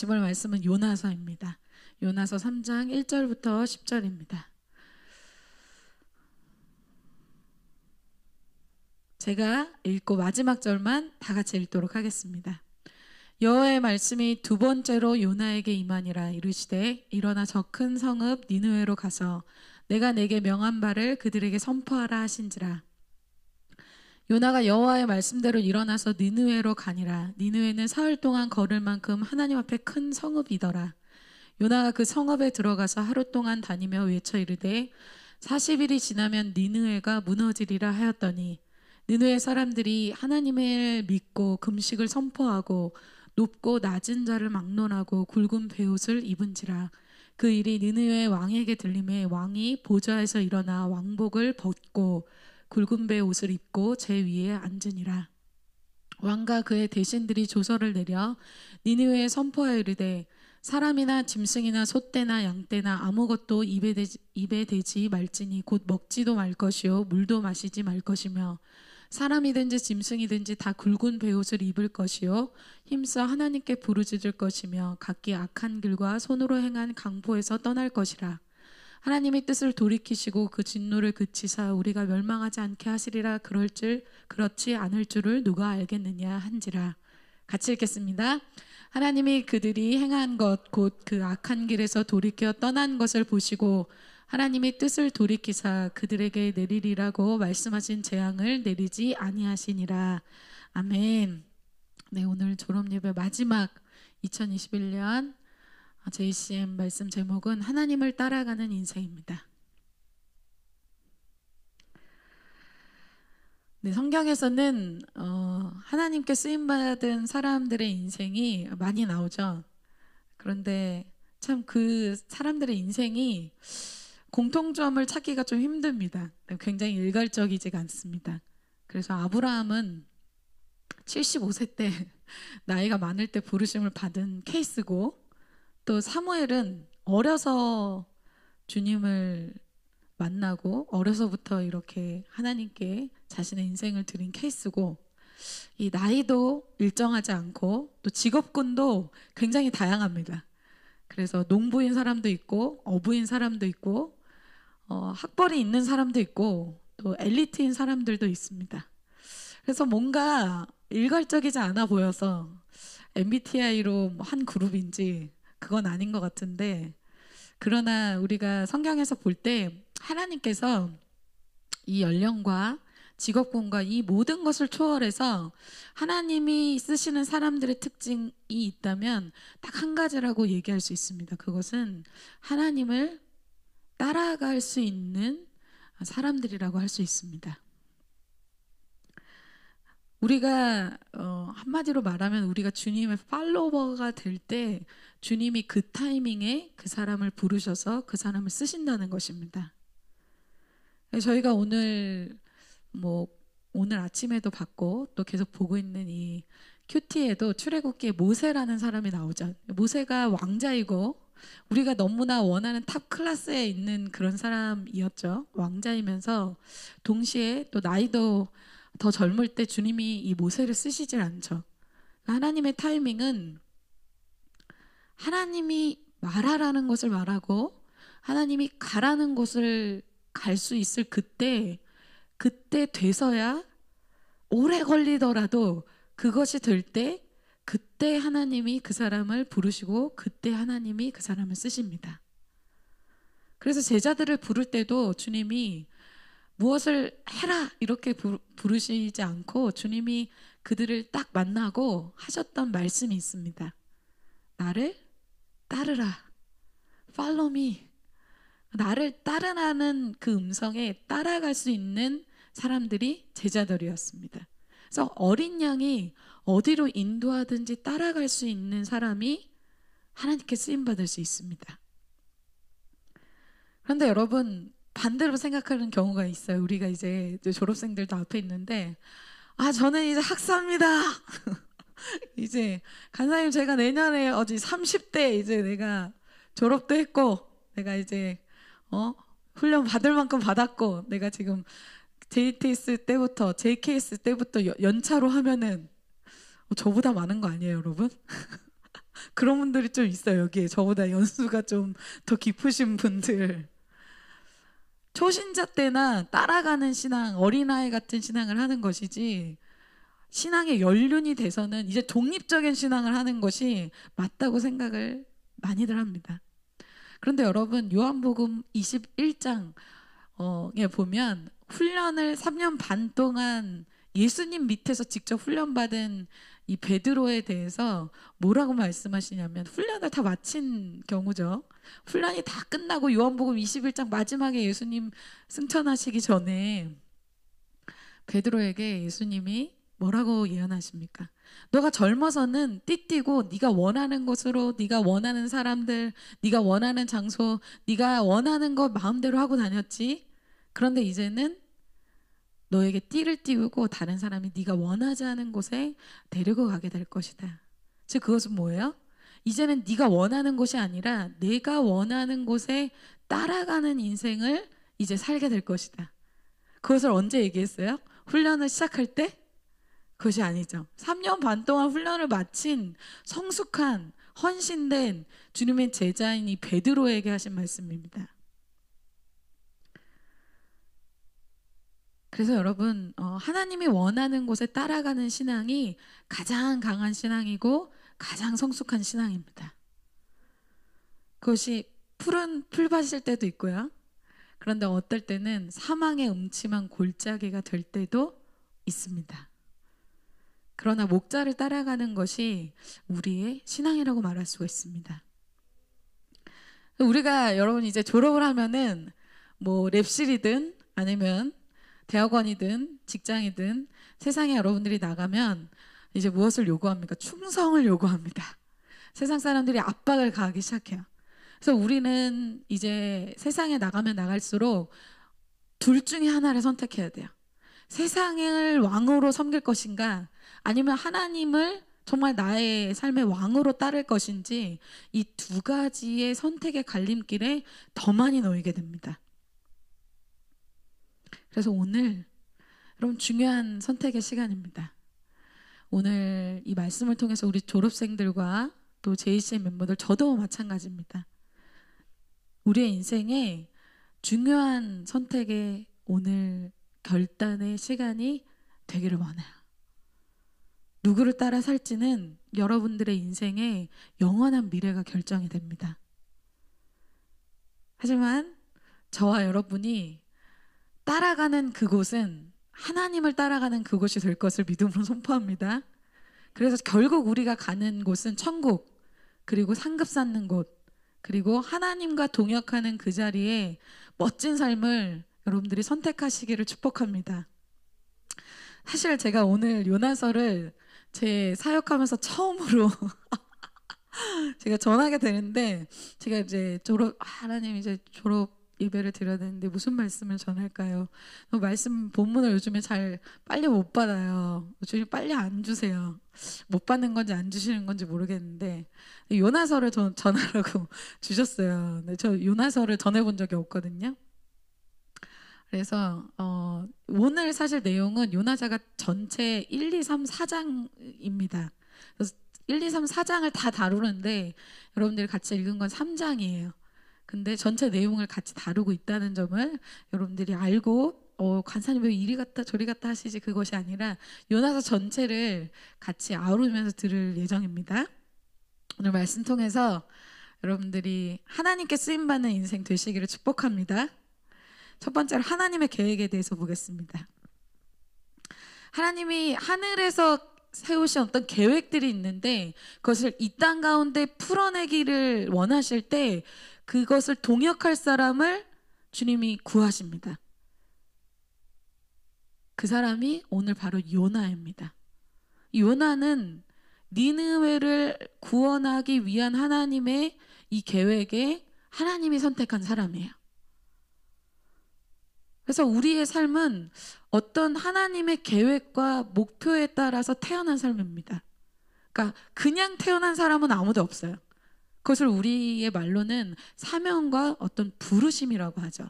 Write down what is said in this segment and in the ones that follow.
같이 볼 말씀은 요나서입니다. 요나서 3장 1절부터 10절입니다. 제가 읽고 마지막 절만 다 같이 읽도록 하겠습니다. 여호와의 말씀이 두 번째로 요나에게 임하니라. 이르시되 일어나 저 큰 성읍 니느웨로 가서 내가 내게 명한 바를 그들에게 선포하라 하신지라. 요나가 여호와의 말씀대로 일어나서 니느웨로 가니라. 니느웨는 사흘 동안 걸을 만큼 하나님 앞에 큰 성읍이더라. 요나가 그 성읍에 들어가서 하루 동안 다니며 외쳐 이르되 40일이 지나면 니느웨가 무너지리라 하였더니 니느웨 사람들이 하나님을 믿고 금식을 선포하고 높고 낮은 자를 막론하고 굵은 베옷을 입은지라. 그 일이 니느웨 왕에게 들림에 왕이 보좌에서 일어나 왕복을 벗고 굵은 베옷을 입고 제 위에 앉으니라. 왕과 그의 대신들이 조서를 내려 니느웨에 선포하여 이르되 사람이나 짐승이나 소떼나 양떼나 아무것도 입에 대지 말지니 곧 먹지도 말 것이요 물도 마시지 말 것이며 사람이든지 짐승이든지 다 굵은 베옷을 입을 것이요 힘써 하나님께 부르짖을 것이며 각기 악한 길과 손으로 행한 강포에서 떠날 것이라. 하나님의 뜻을 돌이키시고 그 진노를 그치사 우리가 멸망하지 않게 하시리라. 그렇지 않을 줄을 누가 알겠느냐 한지라. 같이 읽겠습니다. 하나님이 그들이 행한 것 곧 그 악한 길에서 돌이켜 떠난 것을 보시고 하나님의 뜻을 돌이키사 그들에게 내리리라고 말씀하신 재앙을 내리지 아니하시니라. 아멘. 네, 오늘 졸업예배 마지막 2021년 JCM 말씀 제목은 하나님을 따라가는 인생입니다. 네, 성경에서는 하나님께 쓰임받은 사람들의 인생이 많이 나오죠. 그런데 참 그 사람들의 인생이 공통점을 찾기가 좀 힘듭니다. 굉장히 일괄적이지가 않습니다. 그래서 아브라함은 75세 때 나이가 많을 때 부르심을 받은 케이스고, 또 사무엘은 어려서 주님을 만나고 어려서부터 이렇게 하나님께 자신의 인생을 드린 케이스고, 이 나이도 일정하지 않고 또 직업군도 굉장히 다양합니다. 그래서 농부인 사람도 있고 어부인 사람도 있고 학벌이 있는 사람도 있고 또 엘리트인 사람들도 있습니다. 그래서 뭔가 일괄적이지 않아 보여서 MBTI로 한 그룹인지 그건 아닌 것 같은데, 그러나 우리가 성경에서 볼 때 하나님께서 이 연령과 직업군과 이 모든 것을 초월해서 하나님이 쓰시는 사람들의 특징이 있다면 딱 한 가지라고 얘기할 수 있습니다. 그것은 하나님을 따라갈 수 있는 사람들이라고 할 수 있습니다. 우리가 한마디로 말하면 우리가 주님의 팔로워가 될 때 주님이 그 타이밍에 그 사람을 부르셔서 그 사람을 쓰신다는 것입니다. 저희가 오늘 아침에도 봤고 또 계속 보고 있는 이 큐티에도 출애굽기에 모세라는 사람이 나오죠. 모세가 왕자이고 우리가 너무나 원하는 탑 클래스에 있는 그런 사람이었죠. 왕자이면서 동시에 또 나이도 더 젊을 때 주님이 이 모세를 쓰시질 않죠. 하나님의 타이밍은 하나님이 말하라는 것을 말하고 하나님이 가라는 곳을 갈 수 있을 그때 돼서야, 오래 걸리더라도 그것이 될 때 그때 하나님이 그 사람을 부르시고 그때 하나님이 그 사람을 쓰십니다. 그래서 제자들을 부를 때도 주님이 무엇을 해라 이렇게 부르시지 않고 주님이 그들을 딱 만나고 하셨던 말씀이 있습니다. 나를 따르라. Follow me. 나를 따르라는 그 음성에 따라갈 수 있는 사람들이 제자들이었습니다. 그래서 어린 양이 어디로 인도하든지 따라갈 수 있는 사람이 하나님께 쓰임받을 수 있습니다. 그런데 여러분, 반대로 생각하는 경우가 있어요. 우리가 이제 졸업생들도 앞에 있는데, 저는 이제 학사입니다. 이제 간사님, 제가 내년에 30대 이제 내가 졸업도 했고 내가 이제 훈련 받을 만큼 받았고 내가 지금 JTS 때부터 JKS 때부터 연차로 하면은 저보다 많은 거 아니에요, 여러분? 그런 분들이 좀 있어요. 여기에 저보다 연수가 좀 더 깊으신 분들. 초신자 때나 따라가는 신앙, 어린아이 같은 신앙을 하는 것이지, 신앙의 연륜이 돼서는 이제 독립적인 신앙을 하는 것이 맞다고 생각을 많이들 합니다. 그런데 여러분, 요한복음 21장에 보면 훈련을 3년 반 동안 예수님 밑에서 직접 훈련받은 이 베드로에 대해서 뭐라고 말씀하시냐면, 훈련을 다 마친 경우죠. 훈련이 다 끝나고 요한복음 21장 마지막에 예수님 승천하시기 전에 베드로에게 예수님이 뭐라고 예언하십니까? 너가 젊어서는 띠띠고 네가 원하는 곳으로, 네가 원하는 사람들, 네가 원하는 장소, 네가 원하는 거 마음대로 하고 다녔지. 그런데 이제는 너에게 띠를 띄우고 다른 사람이 네가 원하지 않은 곳에 데리고 가게 될 것이다. 즉 그것은 뭐예요? 이제는 네가 원하는 곳이 아니라 내가 원하는 곳에 따라가는 인생을 이제 살게 될 것이다. 그것을 언제 얘기했어요? 훈련을 시작할 때? 그것이 아니죠. 3년 반 동안 훈련을 마친 성숙한 헌신된 주님의 제자인 이 베드로에게 하신 말씀입니다. 그래서 여러분, 하나님이 원하는 곳에 따라가는 신앙이 가장 강한 신앙이고 가장 성숙한 신앙입니다. 그것이 푸른 풀밭일 때도 있고요. 그런데 어떨 때는 사망의 음침한 골짜기가 될 때도 있습니다. 그러나 목자를 따라가는 것이 우리의 신앙이라고 말할 수가 있습니다. 우리가 여러분 이제 졸업을 하면은 뭐 랩실이든 아니면 대학원이든 직장이든 세상에 여러분들이 나가면 이제 무엇을 요구합니까? 충성을 요구합니다. 세상 사람들이 압박을 가하기 시작해요. 그래서 우리는 이제 세상에 나가면 나갈수록 둘 중에 하나를 선택해야 돼요. 세상을 왕으로 섬길 것인가, 아니면 하나님을 정말 나의 삶의 왕으로 따를 것인지, 이 두 가지의 선택의 갈림길에 더 많이 놓이게 됩니다. 그래서 오늘 여러분 중요한 선택의 시간입니다. 오늘 이 말씀을 통해서 우리 졸업생들과 또 JCM 멤버들, 저도 마찬가지입니다. 우리의 인생에 중요한 선택의 오늘 결단의 시간이 되기를 원해요. 누구를 따라 살지는 여러분들의 인생의 영원한 미래가 결정이 됩니다. 하지만 저와 여러분이 따라가는 그곳은 하나님을 따라가는 그곳이 될 것을 믿음으로 선포합니다. 그래서 결국 우리가 가는 곳은 천국, 그리고 상급 쌓는 곳, 그리고 하나님과 동역하는 그 자리에 멋진 삶을 여러분들이 선택하시기를 축복합니다. 사실 제가 오늘 요나서를 제 사역하면서 처음으로 제가 전하게 되는데, 제가 이제 하나님 이제 졸업 예배를 드려야 되는데 무슨 말씀을 전할까요? 말씀 본문을 요즘에 잘 빨리 못 받아요. 주님 빨리 안 주세요. 못 받는 건지 안 주시는 건지 모르겠는데 요나서를 전하라고 주셨어요. 근데 저 요나서를 전해본 적이 없거든요. 그래서 오늘 사실 내용은 요나서가 전체 1, 2, 3, 4장입니다. 그래서 1, 2, 3, 4장을 다 다루는데 여러분들이 같이 읽은 건 3장이에요. 근데 전체 내용을 같이 다루고 있다는 점을 여러분들이 알고 간사님 왜 이리 갔다 저리 갔다 하시지, 그것이 아니라 요나서 전체를 같이 아우르면서 들을 예정입니다. 오늘 말씀 통해서 여러분들이 하나님께 쓰임받는 인생 되시기를 축복합니다. 첫 번째로 하나님의 계획에 대해서 보겠습니다. 하나님이 하늘에서 세우신 어떤 계획들이 있는데 그것을 이 땅 가운데 풀어내기를 원하실 때 그것을 동역할 사람을 주님이 구하십니다. 그 사람이 오늘 바로 요나입니다. 요나는 니느웨를 구원하기 위한 하나님의 이 계획에 하나님이 선택한 사람이에요. 그래서 우리의 삶은 어떤 하나님의 계획과 목표에 따라서 태어난 삶입니다. 그러니까 그냥 태어난 사람은 아무도 없어요. 그것을 우리의 말로는 사명과 어떤 부르심이라고 하죠.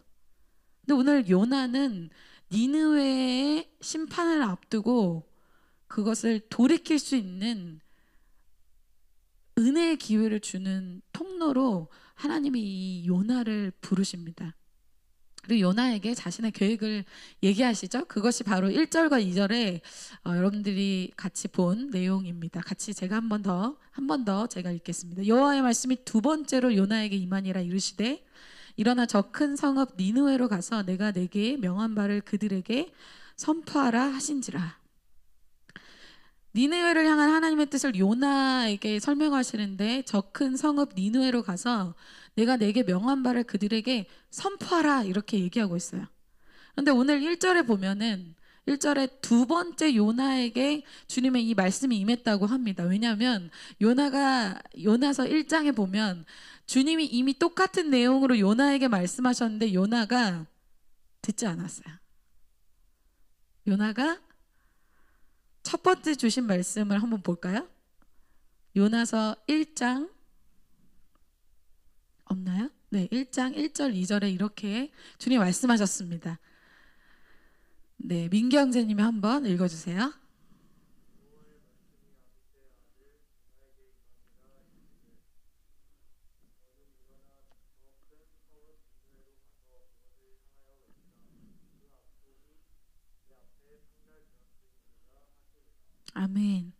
근데 오늘 요나는 니느웨의 심판을 앞두고 그것을 돌이킬 수 있는 은혜의 기회를 주는 통로로 하나님이 이 요나를 부르십니다. 그리고 요나에게 자신의 계획을 얘기하시죠. 그것이 바로 1절과 2절에 여러분들이 같이 본 내용입니다. 같이 제가 한 번 더 제가 읽겠습니다. 여호와의 말씀이 두 번째로 요나에게 임하니라 이르시되 일어나 저 큰 성읍 니느웨로 가서 내가 내게 명한 바를 그들에게 선포하라 하신지라. 니느웨를 향한 하나님의 뜻을 요나에게 설명하시는데 저 큰 성읍 니느웨로 가서 내가 내게 명한 바를 그들에게 선포하라 이렇게 얘기하고 있어요. 그런데 오늘 1절에 보면은 1절에 두 번째 요나에게 주님의 이 말씀이 임했다고 합니다. 왜냐하면 요나서 1장에 보면 주님이 이미 똑같은 내용으로 요나에게 말씀하셨는데 요나가 듣지 않았어요. 요나가 첫 번째 주신 말씀을 한번 볼까요? 요나서 1장 없나요? 네, 1장 1절 2절에 이렇게 주님 말씀하셨습니다. 네, 민경재님이 한번 읽어주세요. 아멘.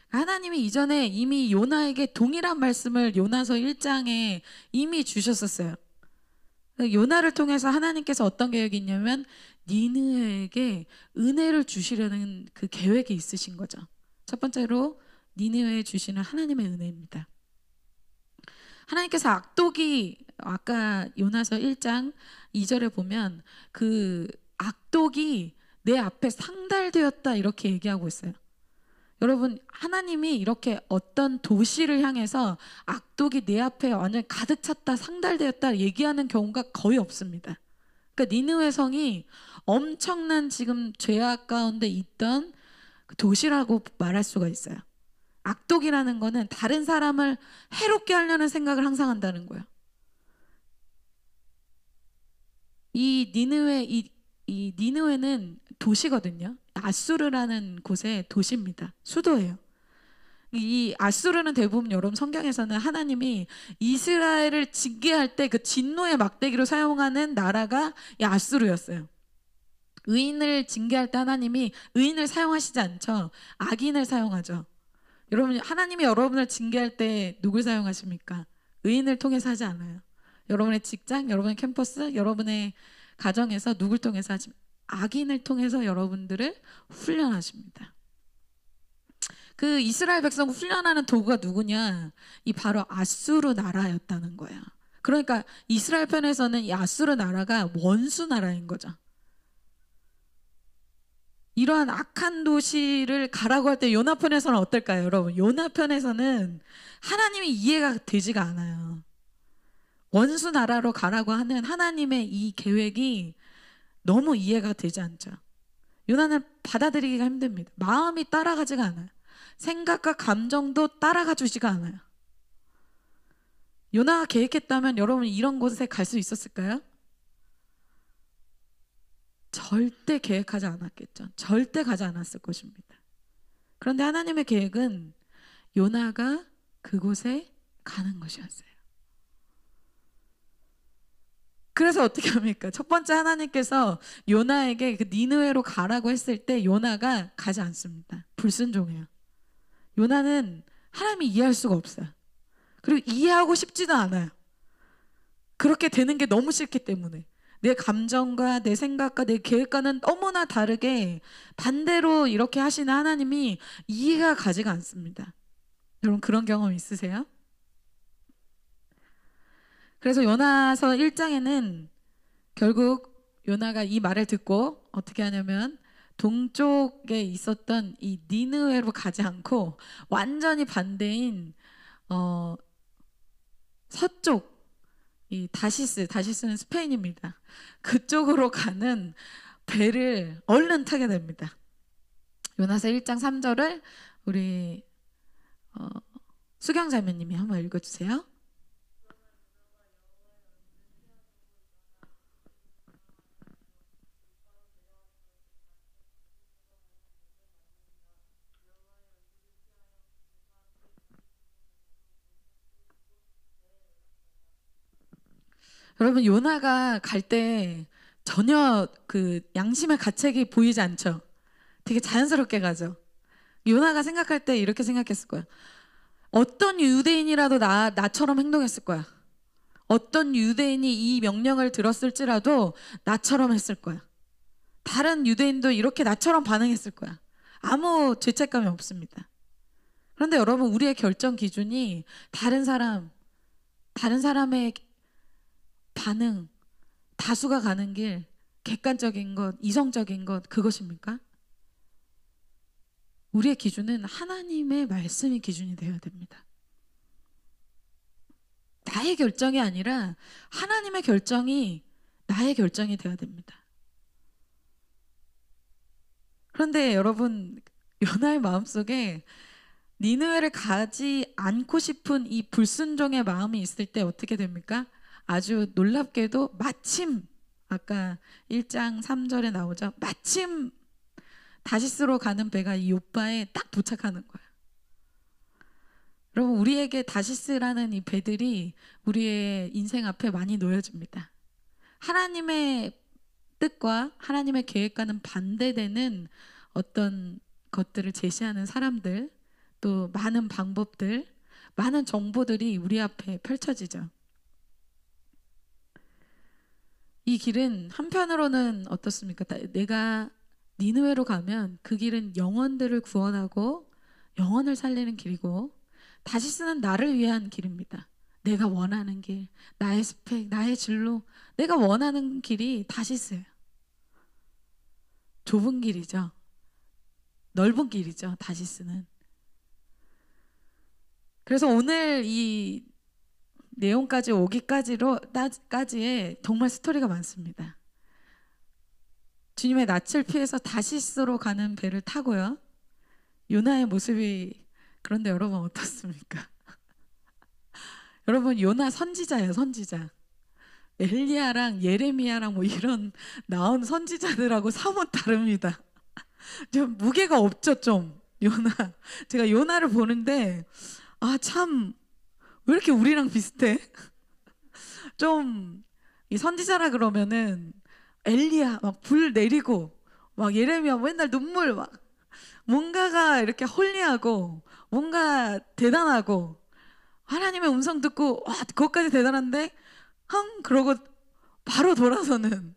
하나님이 이전에 이미 요나에게 동일한 말씀을 요나서 1장에 이미 주셨었어요. 요나를 통해서 하나님께서 어떤 계획이 있냐면 니느웨에게 은혜를 주시려는 그 계획이 있으신 거죠. 첫 번째로 니느웨에 주시는 하나님의 은혜입니다. 하나님께서 악독이 아까 요나서 1장 2절에 보면 그 악독이 내 앞에 상달되었다 이렇게 얘기하고 있어요. 여러분 하나님이 이렇게 어떤 도시를 향해서 악독이 내 앞에 완전히 가득 찼다 상달되었다 얘기하는 경우가 거의 없습니다. 그러니까 니느웨 성이 엄청난 지금 죄악 가운데 있던 도시라고 말할 수가 있어요. 악독이라는 거는 다른 사람을 해롭게 하려는 생각을 항상 한다는 거예요. 이 니느웨는 도시거든요. 아수르라는 곳의 도시입니다. 수도예요. 이 아수르는 대부분 여러분 성경에서는 하나님이 이스라엘을 징계할 때 그 진노의 막대기로 사용하는 나라가 이 아수르였어요. 의인을 징계할 때 하나님이 의인을 사용하시지 않죠. 악인을 사용하죠. 여러분 하나님이 여러분을 징계할 때 누굴 사용하십니까? 의인을 통해서 하지 않아요. 여러분의 직장, 여러분의 캠퍼스, 여러분의 가정에서 누굴 통해서 하십니까? 악인을 통해서 여러분들을 훈련하십니다. 그 이스라엘 백성 훈련하는 도구가 누구냐? 이 바로 아수르 나라였다는 거야. 그러니까 이스라엘 편에서는 이 아수르 나라가 원수 나라인 거죠. 이러한 악한 도시를 가라고 할 때 요나 편에서는 어떨까요, 여러분? 요나 편에서는 하나님이 이해가 되지가 않아요. 원수 나라로 가라고 하는 하나님의 이 계획이 너무 이해가 되지 않죠. 요나는 받아들이기가 힘듭니다. 마음이 따라가지가 않아요. 생각과 감정도 따라가 주지가 않아요. 요나가 계획했다면 여러분 이런 곳에 갈 수 있었을까요? 절대 계획하지 않았겠죠. 절대 가지 않았을 것입니다. 그런데 하나님의 계획은 요나가 그곳에 가는 것이었어요. 그래서 어떻게 합니까? 첫 번째 하나님께서 요나에게 그 니느웨로 가라고 했을 때 요나가 가지 않습니다. 불순종해요. 요나는 하나님이 이해할 수가 없어요. 그리고 이해하고 싶지도 않아요. 그렇게 되는 게 너무 싫기 때문에. 내 감정과 내 생각과 내 계획과는 너무나 다르게 반대로 이렇게 하시는 하나님이 이해가 가지가 않습니다. 여러분 그런 경험 있으세요? 그래서 요나서 1장에는 결국 요나가 이 말을 듣고 어떻게 하냐면 동쪽에 있었던 이 니느웨로 가지 않고 완전히 반대인 서쪽 이 다시스는 스페인입니다. 그쪽으로 가는 배를 얼른 타게 됩니다. 요나서 1장 3절을 우리 수경자매님이 한번 읽어주세요. 여러분 요나가 갈 때 전혀 그 양심의 가책이 보이지 않죠. 되게 자연스럽게 가죠. 요나가 생각할 때 이렇게 생각했을 거야. 어떤 유대인이라도 나처럼 행동했을 거야. 어떤 유대인이 이 명령을 들었을지라도 나처럼 했을 거야. 다른 유대인도 이렇게 나처럼 반응했을 거야. 아무 죄책감이 없습니다. 그런데 여러분, 우리의 결정 기준이 다른 사람의 반응, 다수가 가는 길, 객관적인 것, 이성적인 것, 그것입니까? 우리의 기준은 하나님의 말씀이 기준이 되어야 됩니다. 나의 결정이 아니라 하나님의 결정이 나의 결정이 되어야 됩니다. 그런데 여러분, 요나의 마음속에 니느웨를 가지 않고 싶은 이 불순종의 마음이 있을 때 어떻게 됩니까? 아주 놀랍게도 마침, 아까 1장 3절에 나오죠. 마침 다시스로 가는 배가 이 요바에 딱 도착하는 거예요. 여러분, 우리에게 다시스라는 이 배들이 우리의 인생 앞에 많이 놓여집니다. 하나님의 뜻과 하나님의 계획과는 반대되는 어떤 것들을 제시하는 사람들, 또 많은 방법들, 많은 정보들이 우리 앞에 펼쳐지죠. 이 길은 한편으로는 어떻습니까? 내가 니느웨로 가면 그 길은 영혼들을 구원하고 영혼을 살리는 길이고, 다시스는 나를 위한 길입니다. 내가 원하는 길, 나의 스펙, 나의 진로, 내가 원하는 길이 다시스예요. 좁은 길이죠. 넓은 길이죠, 다시스는. 그래서 오늘 이 내용까지 오기까지에 정말 스토리가 많습니다. 주님의 낯을 피해서 다시스로 가는 배를 타고요. 요나의 모습이, 그런데 여러분 어떻습니까? 여러분, 요나 선지자예요, 선지자. 엘리야랑 예레미야랑 뭐 이런 나온 선지자들하고 사뭇 다릅니다. 좀 무게가 없죠, 좀. 요나. 제가 요나를 보는데 참 왜 이렇게 우리랑 비슷해? 좀 이 선지자라 그러면은 엘리야 막 불 내리고 막 예레미야 맨날 눈물 막 뭔가가 이렇게 홀리하고 뭔가 대단하고 하나님의 음성 듣고 와 그것까지 대단한데 그러고 바로 돌아서는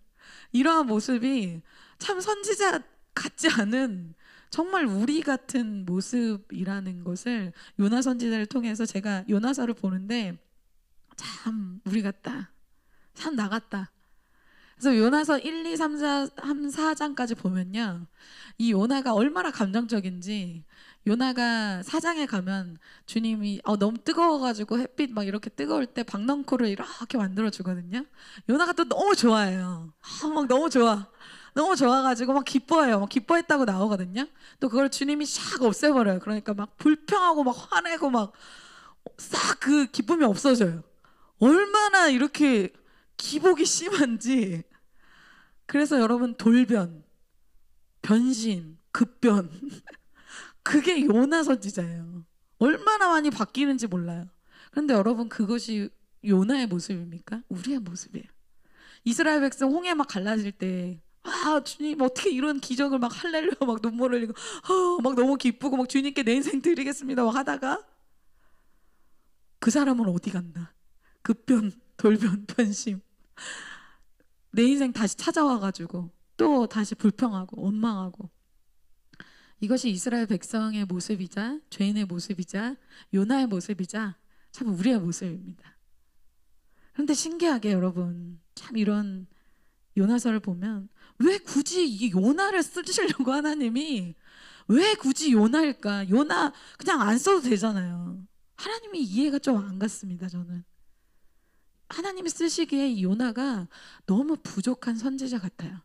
이러한 모습이 참 선지자 같지 않은 정말 우리 같은 모습이라는 것을 요나 선지자를 통해서 제가 요나서를 보는데 참 우리 같다, 참 나 같다. 그래서 요나서 1, 2, 3, 4장까지 보면요, 이 요나가 얼마나 감정적인지. 요나가 4장에 가면 주님이 너무 뜨거워가지고 햇빛 막 이렇게 뜨거울 때 박넝쿨을 이렇게 만들어 주거든요. 요나가 또 너무 좋아해요. 막 너무 좋아. 너무 좋아가지고 막 기뻐해요. 막 기뻐했다고 나오거든요. 또 그걸 주님이 샥 없애버려요. 그러니까 막 불평하고 막 화내고 막 싹 그 기쁨이 없어져요. 얼마나 이렇게 기복이 심한지. 그래서 여러분, 돌변, 변심, 급변 그게 요나 선지자예요. 얼마나 많이 바뀌는지 몰라요. 그런데 여러분, 그것이 요나의 모습입니까? 우리의 모습이에요. 이스라엘 백성 홍해 막 갈라질 때 주님 어떻게 이런 기적을 막 할렐루야 막 눈물 흘리고 막 너무 기쁘고 막 주님께 내 인생 드리겠습니다 막 하다가 그 사람은 어디 갔나? 급변, 돌변, 변심. 내 인생 다시 찾아와가지고 또 다시 불평하고 원망하고. 이것이 이스라엘 백성의 모습이자 죄인의 모습이자 요나의 모습이자 참 우리의 모습입니다. 그런데 신기하게 여러분, 참 이런 요나서를 보면 왜 굳이 이 요나를 쓰시려고 하나님이 왜 굳이 요나일까? 요나 그냥 안 써도 되잖아요. 하나님이 이해가 좀 안 갔습니다, 저는. 하나님이 쓰시기에 이 요나가 너무 부족한 선지자 같아요.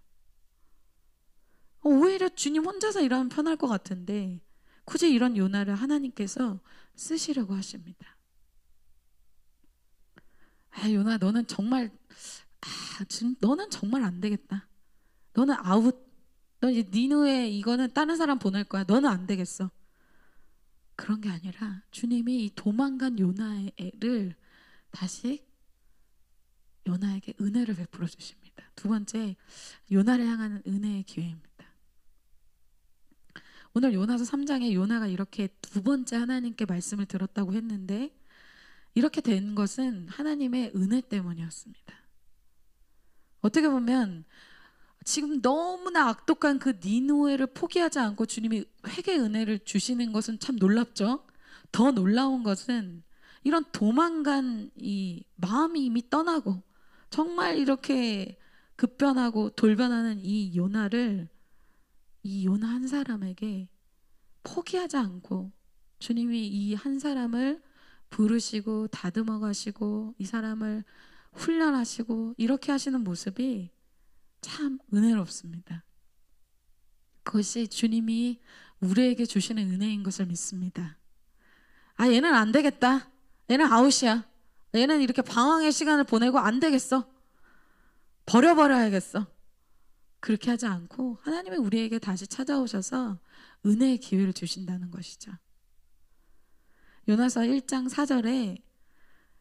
오히려 주님 혼자서 일하면 편할 것 같은데 굳이 이런 요나를 하나님께서 쓰시려고 하십니다. 요나 너는 정말 너는 정말 안 되겠다. 너는 아웃. 너 이제 니느웨 이거는 다른 사람 보낼 거야. 너는 안 되겠어. 그런 게 아니라 주님이 이 도망간 요나를 다시 요나에게 은혜를 베풀어 주십니다. 두 번째, 요나를 향하는 은혜의 기회입니다. 오늘 요나서 3장에 요나가 이렇게 두 번째 하나님께 말씀을 들었다고 했는데 이렇게 된 것은 하나님의 은혜 때문이었습니다. 어떻게 보면 지금 너무나 악독한 그 니느웨를 포기하지 않고 주님이 회개 은혜를 주시는 것은 참 놀랍죠. 더 놀라운 것은 이런 도망간 이 마음이 이미 떠나고 정말 이렇게 급변하고 돌변하는 이 요나를 이 요나 한 사람에게 포기하지 않고 주님이 이 한 사람을 부르시고 다듬어 가시고 이 사람을 훈련하시고 이렇게 하시는 모습이 참 은혜롭습니다. 그것이 주님이 우리에게 주시는 은혜인 것을 믿습니다. 아, 얘는 안 되겠다. 얘는 아웃이야. 얘는 이렇게 방황의 시간을 보내고 안 되겠어. 버려버려야겠어. 그렇게 하지 않고 하나님이 우리에게 다시 찾아오셔서 은혜의 기회를 주신다는 것이죠. 요나서 1장 4절에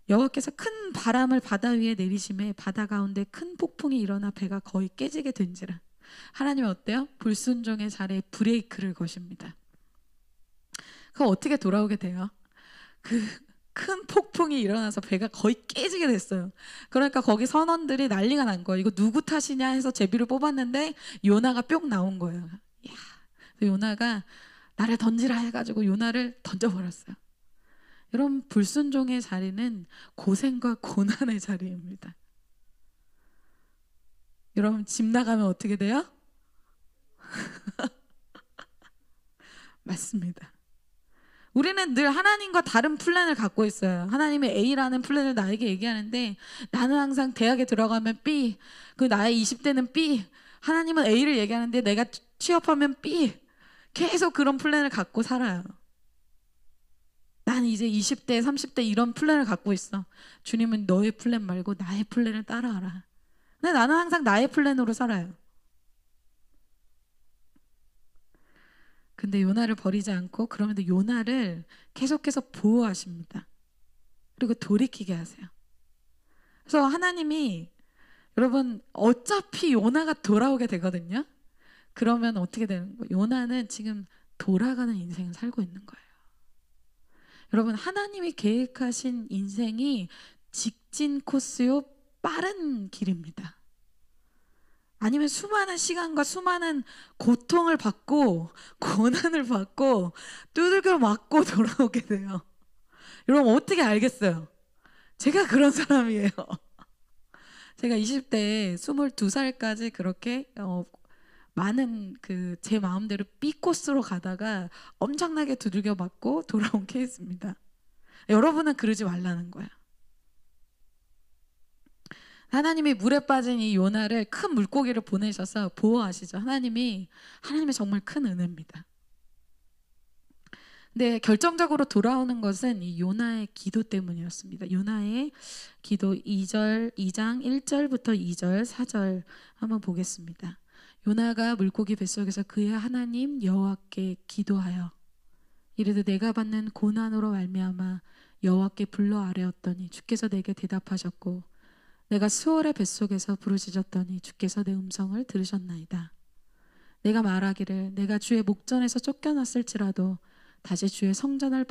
여호와께서 큰 바람을 바다 위에 내리심에 바다 가운데 큰 폭풍이 일어나 배가 거의 깨지게 된지라. 하나님은 어때요? 불순종의 자리에 브레이크를 거십니다. 그럼 어떻게 돌아오게 돼요? 그 큰 폭풍이 일어나서 배가 거의 깨지게 됐어요. 그러니까 거기 선원들이 난리가 난 거예요. 이거 누구 탓이냐 해서 제비를 뽑았는데 요나가 뿅 나온 거예요. 이야, 요나가 나를 던지라 해가지고 요나를 던져버렸어요. 여러분, 불순종의 자리는 고생과 고난의 자리입니다. 여러분, 집 나가면 어떻게 돼요? 맞습니다. 우리는 늘 하나님과 다른 플랜을 갖고 있어요. 하나님의 A라는 플랜을 나에게 얘기하는데 나는 항상 대학에 들어가면 B, 그 나의 20대는 B, 하나님은 A를 얘기하는데 내가 취업하면 B, 계속 그런 플랜을 갖고 살아요. 난 이제 20대, 30대 이런 플랜을 갖고 있어. 주님은 너의 플랜 말고 나의 플랜을 따라하라. 근데 나는 항상 나의 플랜으로 살아요. 근데 요나를 버리지 않고 그러면서 요나를 계속해서 보호하십니다. 그리고 돌이키게 하세요. 그래서 하나님이 여러분 어차피 요나가 돌아오게 되거든요. 그러면 어떻게 되는 거예요? 요나는 지금 돌아가는 인생을 살고 있는 거예요. 여러분, 하나님이 계획하신 인생이 직진 코스요, 빠른 길입니다. 아니면 수많은 시간과 수많은 고통을 받고 고난을 받고 두들겨 맞고 돌아오게 돼요. 여러분 어떻게 알겠어요? 제가 그런 사람이에요. 제가 20대에 22살까지 그렇게 많은 그 제 마음대로 B 코스로 가다가 엄청나게 두들겨 맞고 돌아온 케이스입니다. 여러분은 그러지 말라는 거야. 하나님이 물에 빠진 이 요나를 큰 물고기를 보내셔서 보호하시죠. 하나님이 정말 큰 은혜입니다. 근데 결정적으로 돌아오는 것은 이 요나의 기도 때문이었습니다. 요나의 기도 2장 1절부터 2절 4절 한번 보겠습니다. 요나가 물고기 뱃속에서 그의 하나님 여호와께 기도하여 이르되 내가 받는 고난으로 말미암아 여호와께 불러 아뢰었더니 주께서 내게 대답하셨고 내가 수월의 뱃속에서 부르짖었더니 주께서 내 음성을 들으셨나이다. 내가 말하기를 내가 주의 목전에서 쫓겨났을지라도 다시 주의 성전을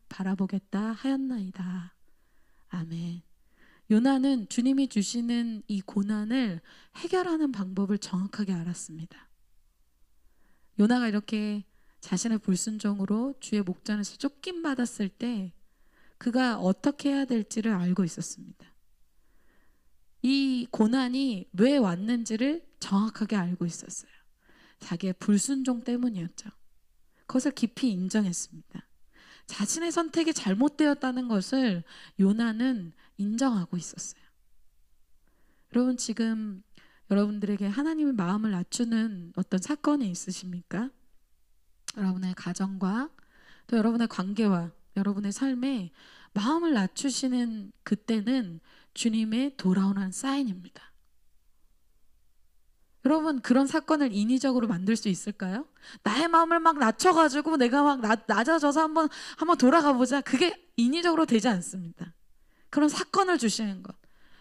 바라보겠다 하였나이다. 아멘. 요나는 주님이 주시는 이 고난을 해결하는 방법을 정확하게 알았습니다. 요나가 이렇게 자신의 불순종으로 주의 목전에서 쫓김받았을 때 그가 어떻게 해야 될지를 알고 있었습니다. 이 고난이 왜 왔는지를 정확하게 알고 있었어요. 자기의 불순종 때문이었죠. 그것을 깊이 인정했습니다. 자신의 선택이 잘못되었다는 것을 요나는 인정하고 있었어요. 여러분, 지금 여러분들에게 하나님의 마음을 낮추는 어떤 사건이 있으십니까? 여러분의 가정과 또 여러분의 관계와 여러분의 삶에 마음을 낮추시는 그때는 주님의 돌아오는 사인입니다. 여러분, 그런 사건을 인위적으로 만들 수 있을까요? 나의 마음을 막 낮춰가지고 내가 막 낮아져서 한번 돌아가 보자. 그게 인위적으로 되지 않습니다. 그런 사건을 주시는 것,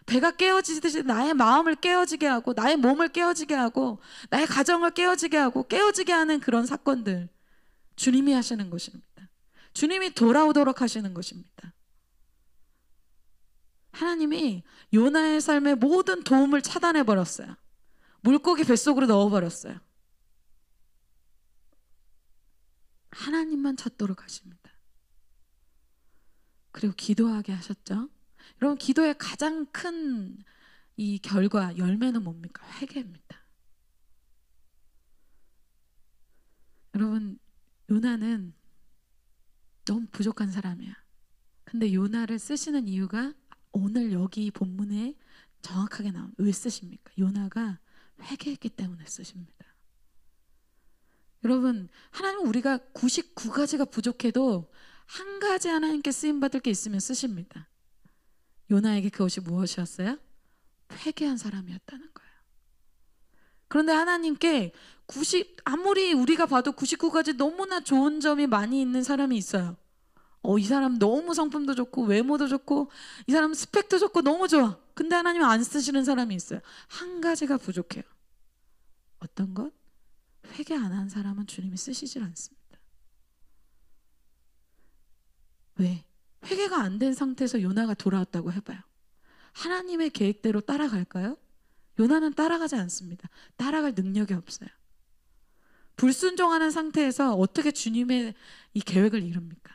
배가 깨어지듯이 나의 마음을 깨어지게 하고 나의 몸을 깨어지게 하고 나의 가정을 깨어지게 하고 깨어지게 하는 그런 사건들 주님이 하시는 것입니다. 주님이 돌아오도록 하시는 것입니다. 하나님이 요나의 삶의 모든 도움을 차단해 버렸어요. 물고기 뱃속으로 넣어 버렸어요. 하나님만 찾도록 하십니다. 그리고 기도하게 하셨죠. 여러분, 기도의 가장 큰 이 결과, 열매는 뭡니까? 회개입니다. 여러분, 요나는 너무 부족한 사람이야. 근데 요나를 쓰시는 이유가 오늘 여기 본문에 정확하게 나온, 왜 쓰십니까? 요나가 회개했기 때문에 쓰십니다. 여러분, 하나님은 우리가 99가지가 부족해도 한 가지 하나님께 쓰임받을 게 있으면 쓰십니다. 요나에게 그것이 무엇이었어요? 회개한 사람이었다는 거예요. 그런데 하나님께 아무리 우리가 봐도 99가지 너무나 좋은 점이 많이 있는 사람이 있어요. 이 사람 너무 성품도 좋고 외모도 좋고 이 사람 스펙도 좋고 너무 좋아. 근데 하나님은 안 쓰시는 사람이 있어요. 한 가지가 부족해요. 어떤 것? 회개 안 한 사람은 주님이 쓰시질 않습니다. 왜? 회개가 안 된 상태에서 요나가 돌아왔다고 해봐요. 하나님의 계획대로 따라갈까요? 요나는 따라가지 않습니다. 따라갈 능력이 없어요. 불순종하는 상태에서 어떻게 주님의 이 계획을 이룹니까?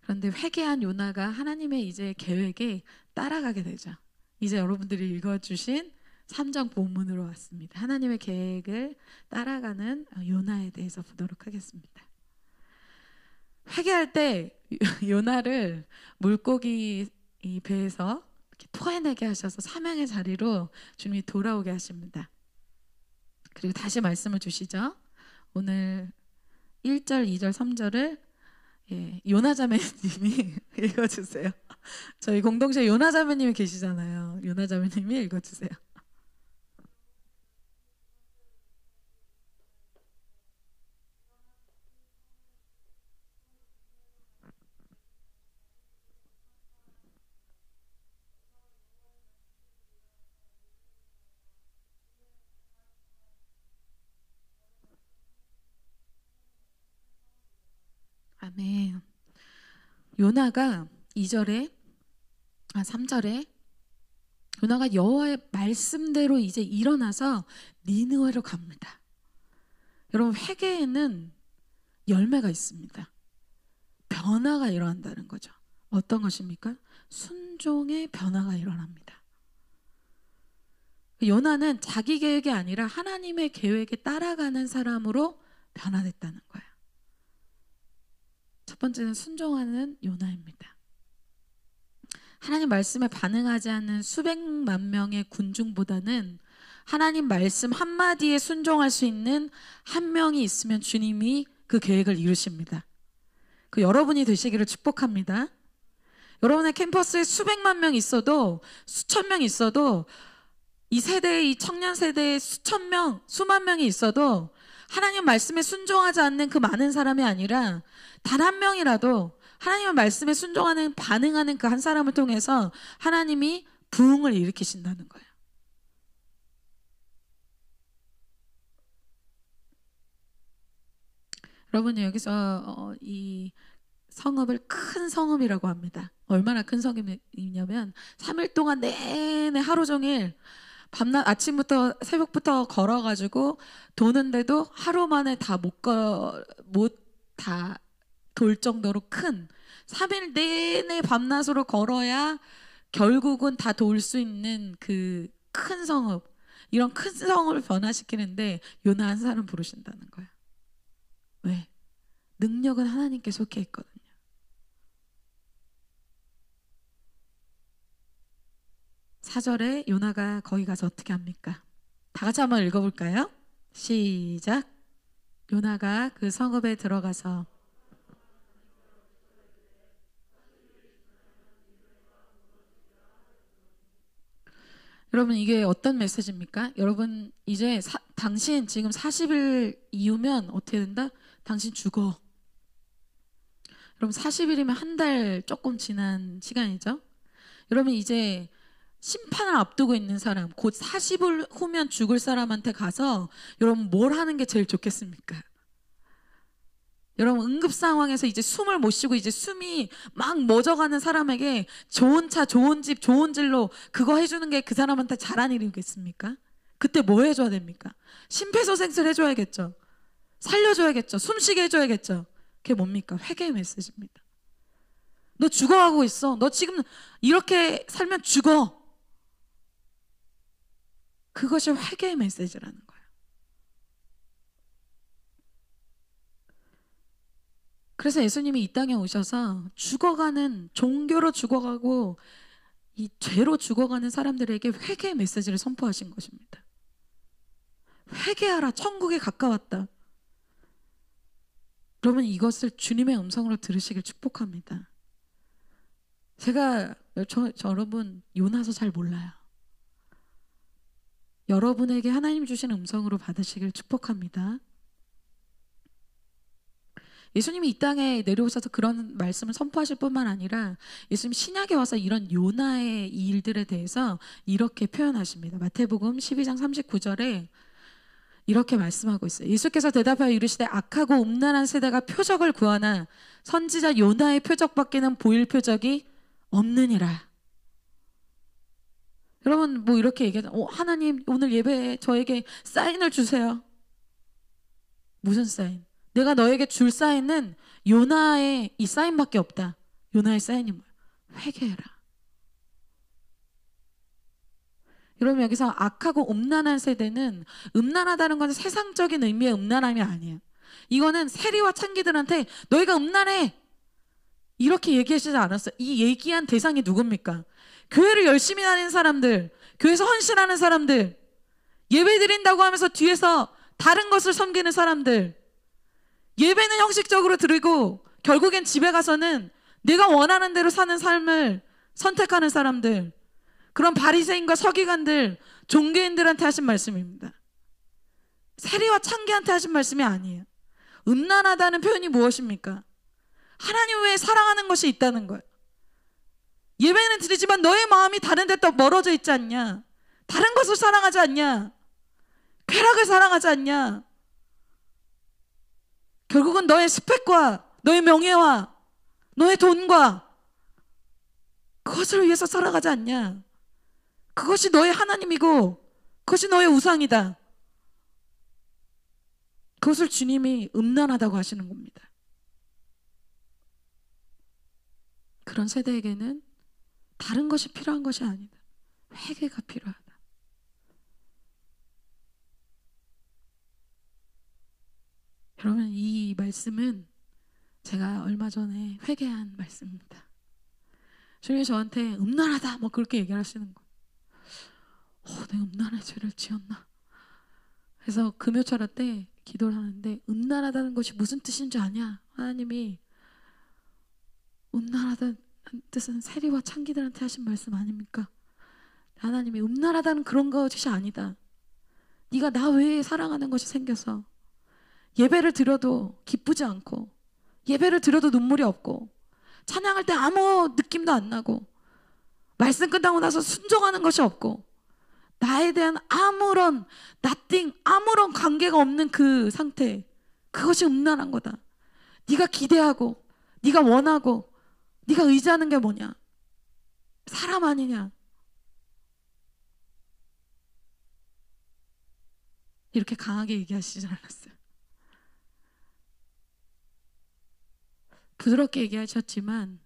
그런데 회개한 요나가 하나님의 이제 계획에 따라가게 되죠. 이제 여러분들이 읽어주신 3장 본문으로 왔습니다. 하나님의 계획을 따라가는 요나에 대해서 보도록 하겠습니다. 회개할 때 요나를 물고기 이 배에서 이렇게 토해내게 하셔서 사명의 자리로 주님이 돌아오게 하십니다. 그리고 다시 말씀을 주시죠. 오늘 1절, 2절, 3절을 요나 자매님이 읽어주세요. 저희 공동체 요나 자매님이 계시잖아요. 요나 자매님이 읽어주세요. 아멘. 요나가 3절에 요나가 여호와의 말씀대로 이제 일어나서 니느웨로 갑니다. 여러분, 회개에는 열매가 있습니다. 변화가 일어난다는 거죠. 어떤 것입니까? 순종의 변화가 일어납니다. 요나는 자기 계획이 아니라 하나님의 계획에 따라가는 사람으로 변화됐다는 거예요. 첫 번째는 순종하는 요나입니다. 하나님 말씀에 반응하지 않는 수백만 명의 군중보다는 하나님 말씀 한마디에 순종할 수 있는 한 명이 있으면 주님이 그 계획을 이루십니다. 그 여러분이 되시기를 축복합니다. 여러분의 캠퍼스에 수백만 명 있어도 수천 명 있어도 이 세대의 이 청년 세대에 수천 명, 수만 명이 있어도 하나님 말씀에 순종하지 않는 그 많은 사람이 아니라 단 한 명이라도 하나님의 말씀에 순종하는, 반응하는 그 한 사람을 통해서 하나님이 부흥을 일으키신다는 거예요. 여러분이 여기서 이 성읍을 큰 성읍이라고 합니다. 얼마나 큰 성읍이냐면 3일 동안 내내 하루 종일 밤낮 아침부터 새벽부터 걸어가지고 도는데도 하루 만에 다 못 다 돌 정도로 큰 3일 내내 밤낮으로 걸어야 결국은 다 돌 수 있는 그 큰 성읍, 이런 큰 성읍을 변화시키는데 요나 한 사람 부르신다는 거예요. 왜? 능력은 하나님께 속해 있거든요. 사절에 요나가 거기 가서 어떻게 합니까? 다 같이 한번 읽어볼까요? 시작. 요나가 그 성읍에 들어가서 여러분, 이게 어떤 메시지입니까? 여러분, 이제 당신 지금 40일 이후면 어떻게 된다? 당신 죽어. 여러분 40일이면 한 달 조금 지난 시간이죠. 여러분 이제 심판을 앞두고 있는 사람, 곧 40일 후면 죽을 사람한테 가서 여러분 뭘 하는 게 제일 좋겠습니까? 여러분 응급 상황에서 이제 숨을 못 쉬고 이제 숨이 막 멎어가는 사람에게 좋은 차, 좋은 집, 좋은 진로 그거 해주는 게 그 사람한테 잘한 일이겠습니까? 그때 뭐 해줘야 됩니까? 심폐소생술 해줘야겠죠. 살려줘야겠죠. 숨쉬게 해줘야겠죠. 그게 뭡니까? 회개의 메시지입니다. 너 죽어가고 있어. 너 지금 이렇게 살면 죽어. 그것이 회개의 메시지라는 거예요. 그래서 예수님이 이 땅에 오셔서 죽어가는, 종교로 죽어가고 이 죄로 죽어가는 사람들에게 회개의 메시지를 선포하신 것입니다. 회개하라. 천국에 가까웠다. 여러분 이것을 주님의 음성으로 들으시길 축복합니다. 제가 여러분 요나서 잘 몰라요. 여러분에게 하나님 주신 음성으로 받으시길 축복합니다. 예수님이 이 땅에 내려오셔서 그런 말씀을 선포하실 뿐만 아니라 예수님 신약에 와서 이런 요나의 일들에 대해서 이렇게 표현하십니다. 마태복음 12장 39절에 이렇게 말씀하고 있어요. 예수께서 대답하여 이르시되 악하고 음란한 세대가 표적을 구하나 선지자 요나의 표적밖에는 보일 표적이 없느니라. 여러분 뭐 이렇게 얘기하죠. 하나님 오늘 예배에 저에게 사인을 주세요. 무슨 사인? 내가 너에게 줄 사인은 요나의 이 사인밖에 없다. 요나의 사인이 뭐야? 회개해라. 여러분 여기서 악하고 음란한 세대는 음란하다는 건 세상적인 의미의 음란함이 아니에요. 이거는 세리와 창기들한테 너희가 음란해 이렇게 얘기하시지 않았어요. 이 얘기한 대상이 누굽니까? 교회를 열심히 다니는 사람들, 교회에서 헌신하는 사람들, 예배 드린다고 하면서 뒤에서 다른 것을 섬기는 사람들, 예배는 형식적으로 드리고 결국엔 집에 가서는 내가 원하는 대로 사는 삶을 선택하는 사람들, 그런 바리새인과 서기관들, 종교인들한테 하신 말씀입니다. 세리와 창기한테 하신 말씀이 아니에요. 음란하다는 표현이 무엇입니까? 하나님 외에 사랑하는 것이 있다는 거예요. 예배는 드리지만 너의 마음이 다른 데 또 멀어져 있지 않냐? 다른 것을 사랑하지 않냐? 쾌락을 사랑하지 않냐? 결국은 너의 스펙과 너의 명예와 너의 돈과 그것을 위해서 살아가지 않냐? 그것이 너의 하나님이고 그것이 너의 우상이다. 그것을 주님이 음란하다고 하시는 겁니다. 그런 세대에게는 다른 것이 필요한 것이 아니다. 회개가 필요하다. 여러분 이 말씀은 제가 얼마 전에 회개한 말씀입니다. 주님이 저한테 음란하다 뭐 그렇게 얘기하시는 거예요. 내가 음란한 죄를 지었나? 그래서 금요철화 때 기도를 하는데 음란하다는 것이 무슨 뜻인 줄 아냐? 하나님이 음란하다는 뜻은 세리와 창기들한테 하신 말씀 아닙니까? 하나님이 음란하다는 그런 것이 아니다. 네가 나 외에 사랑하는 것이 생겨서 예배를 드려도 기쁘지 않고 예배를 드려도 눈물이 없고 찬양할 때 아무 느낌도 안 나고 말씀 끝나고 나서 순종하는 것이 없고 나에 대한 아무런 nothing, 아무런 관계가 없는 그 상태, 그것이 음란한 거다. 네가 기대하고 네가 원하고 네가 의지하는 게 뭐냐? 사람 아니냐? 이렇게 강하게 얘기하시지 않았어요. 부드럽게 얘기하셨지만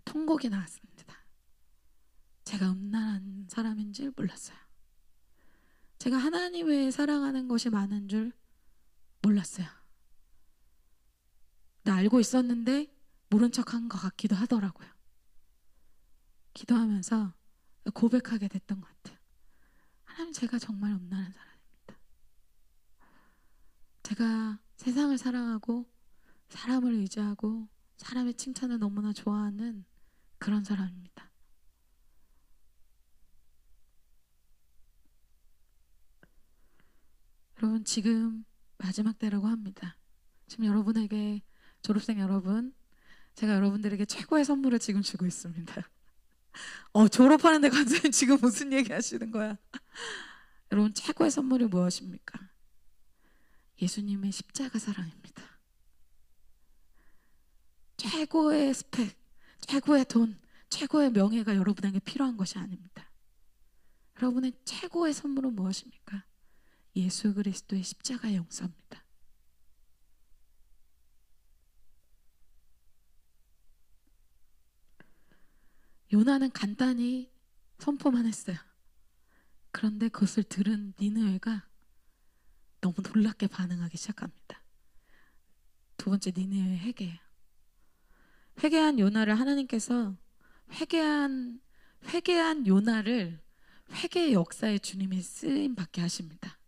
통곡이 나왔습니다. 제가 음란한 사람인 줄 몰랐어요. 제가 하나님 외에 사랑하는 것이 많은 줄 몰랐어요. 나 알고 있었는데 모른 척한 것 같기도 하더라고요. 기도하면서 고백하게 됐던 것 같아요. 하나님 제가 정말 음란한 사람입니다. 제가 세상을 사랑하고 사람을 의지하고 사람의 칭찬을 너무나 좋아하는 그런 사람입니다. 여러분 지금 마지막 때라고 합니다. 지금 여러분에게 졸업생 여러분, 제가 여러분들에게 최고의 선물을 지금 주고 있습니다. 졸업하는데 간사님 지금 무슨 얘기 하시는 거야? 여러분, 최고의 선물이 무엇입니까? 예수님의 십자가 사랑입니다. 최고의 스펙, 최고의 돈, 최고의 명예가 여러분에게 필요한 것이 아닙니다. 여러분의 최고의 선물은 무엇입니까? 예수 그리스도의 십자가의 용서입니다. 요나는 간단히 선포만 했어요. 그런데 그것을 들은 니느웨가 너무 놀랍게 반응하기 시작합니다. 두 번째, 니느웨의 회개예요. 회개한 요나를 하나님께서 회개한 요나를 회개의 역사에 주님이 쓰임 받게 하십니다.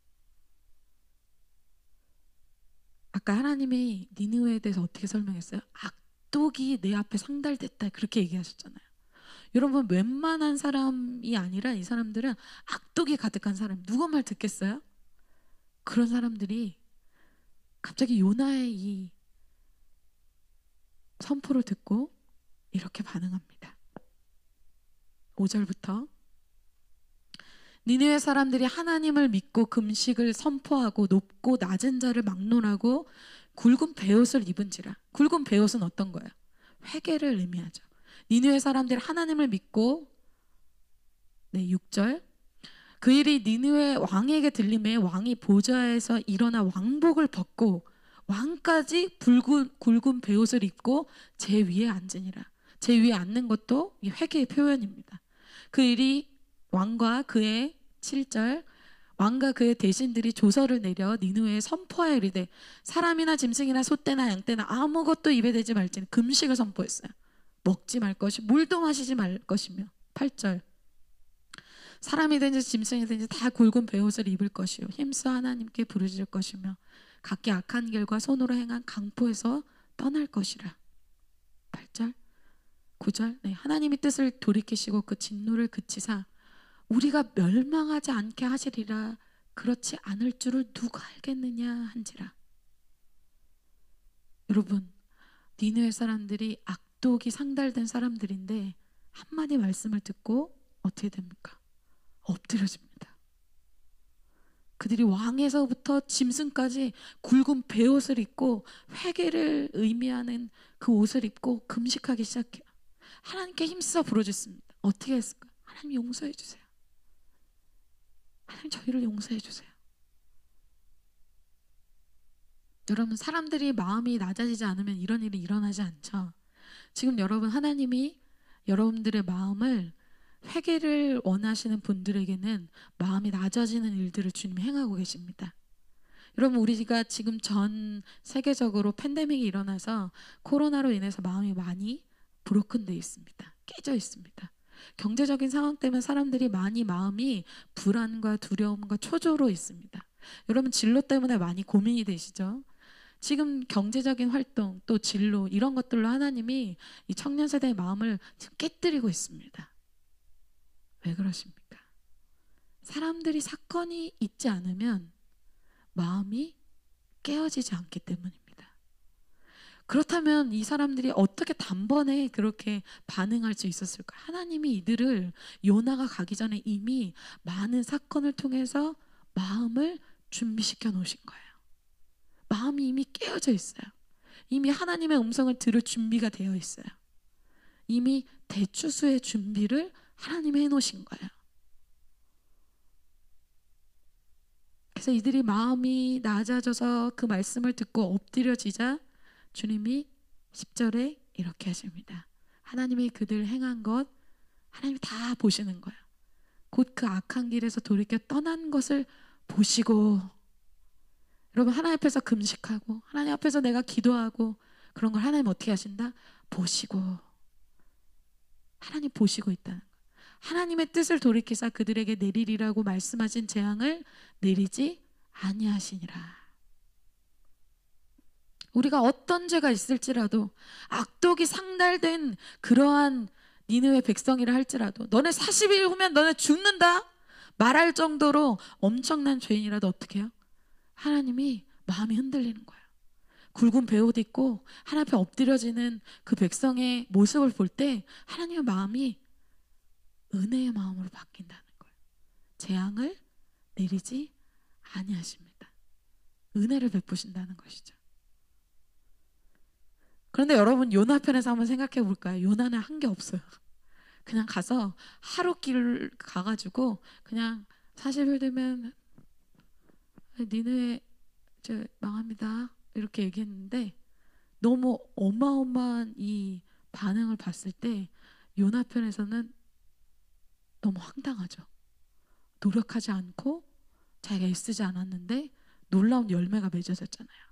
아까 하나님이 니느웨에 대해서 어떻게 설명했어요? 악독이 내 앞에 상달됐다, 그렇게 얘기하셨잖아요. 여러분, 웬만한 사람이 아니라 이 사람들은 악독이 가득한 사람, 누구 말 듣겠어요? 그런 사람들이 갑자기 요나의 이 선포를 듣고 이렇게 반응합니다. 5절부터 니느웨 사람들이 하나님을 믿고 금식을 선포하고 높고 낮은 자를 막론하고 굵은 베옷을 입은지라. 굵은 베옷은 어떤 거예요? 회개를 의미하죠. 니느웨 사람들이 하나님을 믿고 6절 그 일이 니느웨 왕에게 들림에 왕이 보좌에서 일어나 왕복을 벗고 왕까지 굵은 베옷을 입고 제 위에 앉으니라. 제 위에 앉는 것도 회개의 표현입니다. 그 일이 왕과 그의 7절 왕과 그의 대신들이 조서를 내려 니느웨에 선포하여 이르되 사람이나 짐승이나 소떼나 양떼나 아무것도 입에 대지 말지니 금식을 선포했어요. 먹지 말 것이 물도 마시지 말 것이며 8절 사람이든지 짐승이든지 다 굵은 베옷을 입을 것이요 힘써 하나님께 부르짖을 것이며 각기 악한 길과 손으로 행한 강포에서 떠날 것이라. 8절 9절 하나님이 뜻을 돌이키시고 그 진노를 그치사 우리가 멸망하지 않게 하시리라. 그렇지 않을 줄을 누가 알겠느냐 한지라. 여러분, 니느웨 사람들이 악독이 상달된 사람들인데 한마디 말씀을 듣고 어떻게 됩니까? 엎드려집니다. 그들이 왕에서부터 짐승까지 굵은 베옷을 입고 회개를 의미하는 그 옷을 입고 금식하기 시작해요. 하나님께 힘써 부르짖습니다. 어떻게 했을까? 하나님 용서해 주세요. 하나님 저희를 용서해 주세요. 여러분, 사람들이 마음이 낮아지지 않으면 이런 일이 일어나지 않죠. 지금 여러분, 하나님이 여러분들의 마음을 회개를 원하시는 분들에게는 마음이 낮아지는 일들을 주님이 행하고 계십니다. 여러분, 우리가 지금 전 세계적으로 팬데믹이 일어나서 코로나로 인해서 마음이 많이 브로큰되어 있습니다. 깨져 있습니다. 경제적인 상황 때문에 사람들이 많이 마음이 불안과 두려움과 초조로 있습니다. 여러분, 진로 때문에 많이 고민이 되시죠? 지금 경제적인 활동 또 진로 이런 것들로 하나님이 이 청년 세대의 마음을 지금 깨뜨리고 있습니다. 왜 그러십니까? 사람들이 사건이 있지 않으면 마음이 깨어지지 않기 때문입니다. 그렇다면 이 사람들이 어떻게 단번에 그렇게 반응할 수 있었을까? 하나님이 이들을 요나가 가기 전에 이미 많은 사건을 통해서 마음을 준비시켜 놓으신 거예요. 마음이 이미 깨어져 있어요. 이미 하나님의 음성을 들을 준비가 되어 있어요. 이미 대추수의 준비를 하나님이 해놓으신 거예요. 그래서 이들이 마음이 낮아져서 그 말씀을 듣고 엎드려지자 주님이 10절에 이렇게 하십니다. 하나님이 그들 행한 것 하나님이 다 보시는 거예요. 곧 그 악한 길에서 돌이켜 떠난 것을 보시고, 여러분, 하나님 앞에서 금식하고 하나님 앞에서 내가 기도하고 그런 걸 하나님 어떻게 하신다? 보시고, 하나님 보시고 있다는 거예요. 하나님의 뜻을 돌이키사 그들에게 내리리라고 말씀하신 재앙을 내리지 아니하시니라. 우리가 어떤 죄가 있을지라도 악독이 상달된 그러한 니느웨 백성이라 할지라도 너네 40일 후면 너네 죽는다 말할 정도로 엄청난 죄인이라도 어떻게 해요? 하나님이 마음이 흔들리는 거예요. 굵은 베옷 입고 하나님 앞에 엎드려지는 그 백성의 모습을 볼 때 하나님의 마음이 은혜의 마음으로 바뀐다는 거예요. 재앙을 내리지 아니하십니다. 은혜를 베푸신다는 것이죠. 그런데 여러분, 요나 편에서 한번 생각해 볼까요? 요나는 한 게 없어요. 그냥 가서 하루 길 가가지고 그냥 40일 되면 니네 이제 망합니다 이렇게 얘기했는데, 너무 어마어마한 이 반응을 봤을 때 요나 편에서는 너무 황당하죠. 노력하지 않고 자기가 애쓰지 않았는데 놀라운 열매가 맺어졌잖아요.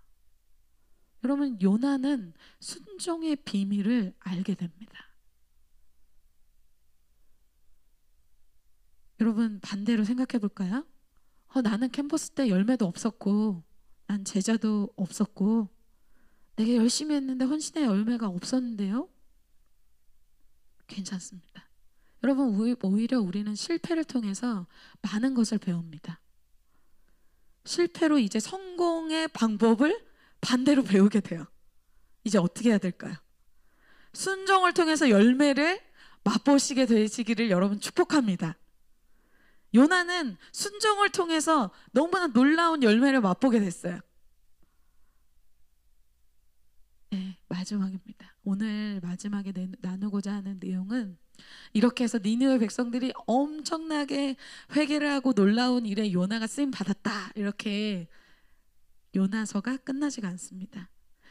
여러분, 요나는 순종의 비밀을 알게 됩니다. 여러분, 반대로 생각해 볼까요? 나는 캠퍼스 때 열매도 없었고 난 제자도 없었고 내가 열심히 했는데 헌신의 열매가 없었는데요? 괜찮습니다. 여러분, 오히려 우리는 실패를 통해서 많은 것을 배웁니다. 실패로 이제 성공의 방법을 반대로 배우게 돼요. 이제 어떻게 해야 될까요? 순종을 통해서 열매를 맛보시게 되시기를 여러분 축복합니다. 요나는 순종을 통해서 너무나 놀라운 열매를 맛보게 됐어요. 네, 마지막입니다. 오늘 마지막에 나누고자 하는 내용은, 이렇게 해서 니느웨 백성들이 엄청나게 회개를 하고 놀라운 일에 요나가 쓰임 받았다, 이렇게 요나서가 끝나지가 않습니다.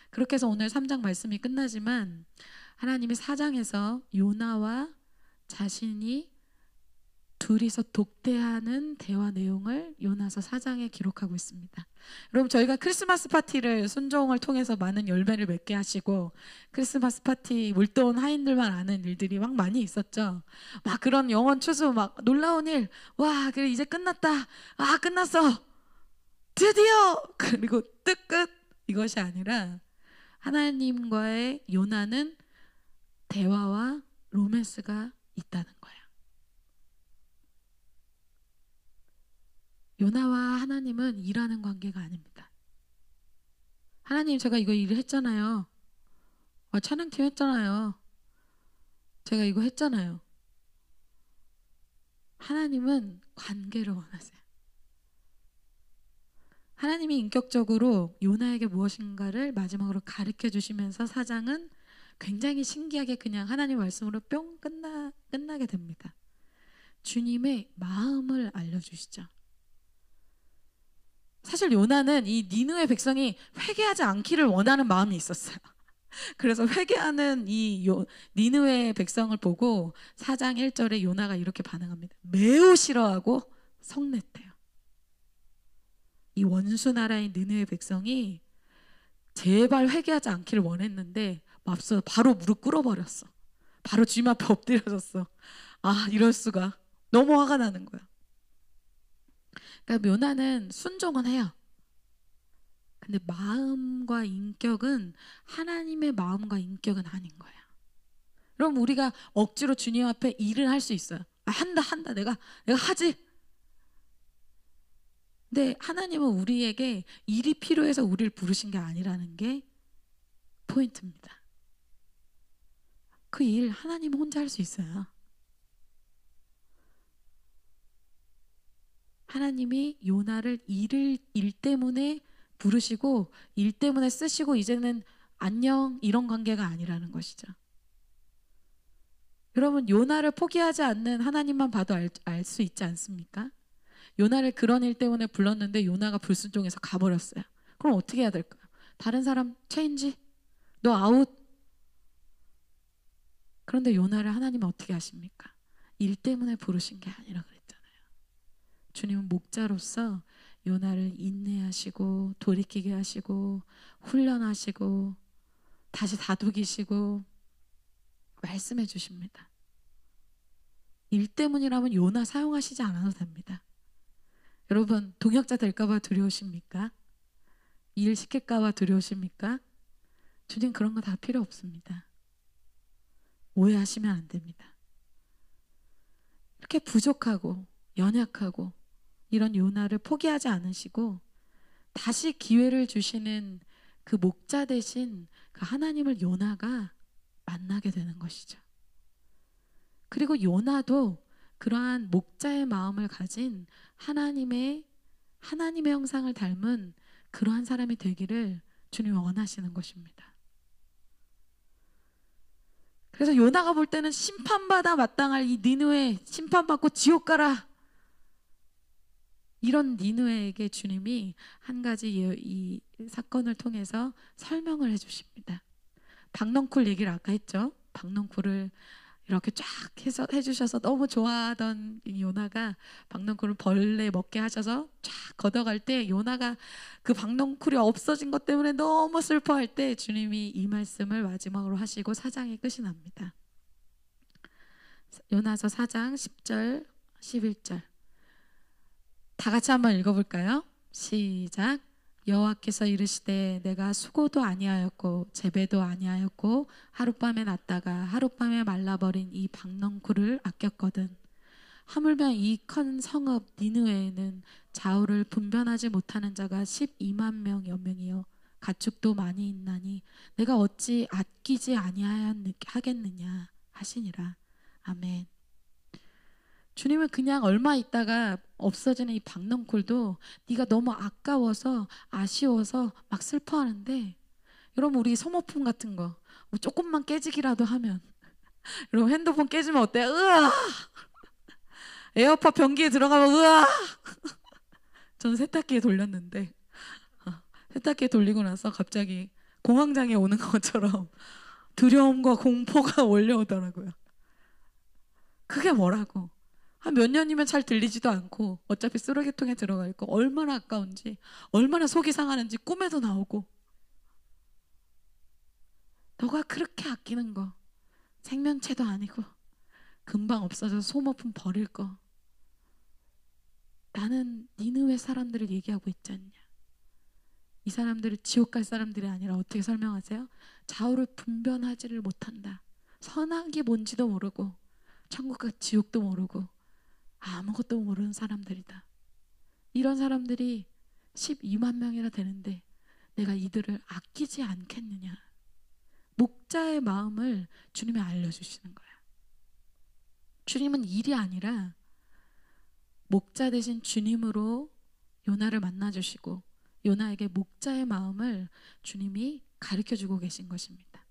그렇게 해서 오늘 3장 말씀이 끝나지만 하나님이 4장에서 요나와 자신이 둘이서 독대하는 대화 내용을 요나서 4장에 기록하고 있습니다. 여러분, 저희가 크리스마스 파티를 순종을 통해서 많은 열매를 맺게 하시고, 크리스마스 파티 물도온 하인들만 아는 일들이 막 많이 있었죠. 막 그런 영원 추수, 막 놀라운 일, 와 그래 이제 끝났다, 아 끝났어 드디어, 그리고 뜨끝, 이것이 아니라 하나님과의 요나는 대화와 로맨스가 있다는 거예요. 요나와 하나님은 일하는 관계가 아닙니다. 하나님, 제가 이거 일을 했잖아요. 찬양팀 했잖아요. 제가 이거 했잖아요. 하나님은 관계를 원하세요. 하나님이 인격적으로 요나에게 무엇인가를 마지막으로 가르쳐 주시면서 4장은 굉장히 신기하게 그냥 하나님 말씀으로 뿅 끝나게 됩니다. 주님의 마음을 알려주시죠. 사실 요나는 이 니느웨 백성이 회개하지 않기를 원하는 마음이 있었어요. 그래서 회개하는 이 니느웨 백성을 보고 4장 1절에 요나가 이렇게 반응합니다. 매우 싫어하고 성냈대요. 이 원수 나라인 니느웨 백성이 제발 회개하지 않기를 원했는데 맙서 바로 무릎 꿇어버렸어. 바로 주님 앞에 엎드려졌어. 아, 이럴 수가. 너무 화가 나는 거야. 그러니까 요나는 순종은 해요. 근데 마음과 인격은 하나님의 마음과 인격은 아닌 거야. 그럼 우리가 억지로 주님 앞에 일을 할 수 있어요. 한다 내가 하지. 근데 하나님은 우리에게 일이 필요해서 우리를 부르신 게 아니라는 게 포인트입니다. 그 일 하나님은 혼자 할 수 있어요. 하나님이 요나를 일 때문에 부르시고 일 때문에 쓰시고 이제는 안녕 이런 관계가 아니라는 것이죠. 여러분, 요나를 포기하지 않는 하나님만 봐도 알 수 있지 않습니까? 요나를 그런 일 때문에 불렀는데 요나가 불순종해서 가버렸어요. 그럼 어떻게 해야 될까요? 다른 사람 체인지? 너 아웃? 그런데 요나를 하나님은 어떻게 하십니까? 일 때문에 부르신 게 아니라 그랬잖아요. 주님은 목자로서 요나를 인내하시고 돌이키게 하시고 훈련하시고 다시 다독이시고 말씀해 주십니다. 일 때문이라면 요나 사용하시지 않아도 됩니다. 여러분, 동역자 될까봐 두려우십니까? 일 시킬까봐 두려우십니까? 주님 그런 거 다 필요 없습니다. 오해하시면 안 됩니다. 이렇게 부족하고 연약하고 이런 요나를 포기하지 않으시고 다시 기회를 주시는 그 목자 대신 그 하나님을 요나가 만나게 되는 것이죠. 그리고 요나도 그러한 목자의 마음을 가진 하나님의 형상을 닮은 그러한 사람이 되기를 주님이 원하시는 것입니다. 그래서 요나가 볼 때는 심판받아 마땅할 이 니느웨, 심판받고 지옥 가라, 이런 니느웨에게 주님이 한 가지 이 사건을 통해서 설명을 해주십니다. 박넝쿨 얘기를 아까 했죠. 박넝쿨을 이렇게 쫙 해서 해주셔서 너무 좋아하던 요나가 박넝쿨을 벌레 먹게 하셔서 쫙 걷어갈 때 요나가 그 박넝쿨이 없어진 것 때문에 너무 슬퍼할 때 주님이 이 말씀을 마지막으로 하시고 4장이 끝이 납니다. 요나서 4장 10절 11절 다 같이 한번 읽어볼까요? 시작. 여호와께서 이르시되 내가 수고도 아니하였고 재배도 아니하였고 하룻밤에 났다가 하룻밤에 말라버린 이 박넝쿨을 아꼈거든. 하물며 이 큰 성읍 니느웨에는 좌우를 분변하지 못하는 자가 12만 명여 명이요 가축도 많이 있나니 내가 어찌 아끼지 아니하겠느냐 하시니라. 아멘. 주님은 그냥 얼마 있다가 없어지는 이 박넝쿨도 네가 너무 아까워서 아쉬워서 막 슬퍼하는데, 여러분 우리 소모품 같은 거 뭐 조금만 깨지기라도 하면 여러분 핸드폰 깨지면 어때요? 으아! 에어팟 변기에 들어가면 으아! 전 세탁기에 돌렸는데 세탁기에 돌리고 나서 갑자기 공황장애 오는 것처럼 두려움과 공포가 몰려오더라고요. 그게 뭐라고? 한 몇 년이면 잘 들리지도 않고 어차피 쓰레기통에 들어가 있고 얼마나 아까운지, 얼마나 속이 상하는지 꿈에도 나오고. 너가 그렇게 아끼는 거 생명체도 아니고 금방 없어져서 소모품 버릴 거, 나는 니느웨 사람들을 얘기하고 있지 않냐. 이 사람들을 지옥 갈 사람들이 아니라 어떻게 설명하세요? 좌우를 분별하지를 못한다. 선한 게 뭔지도 모르고 천국과 지옥도 모르고 아무것도 모르는 사람들이다. 이런 사람들이 12만 명이나 되는데 내가 이들을 아끼지 않겠느냐. 목자의 마음을 주님이 알려주시는 거야. 주님은 일이 아니라 목자 대신 주님으로 요나를 만나주시고 요나에게 목자의 마음을 주님이 가르쳐주고 계신 것입니다.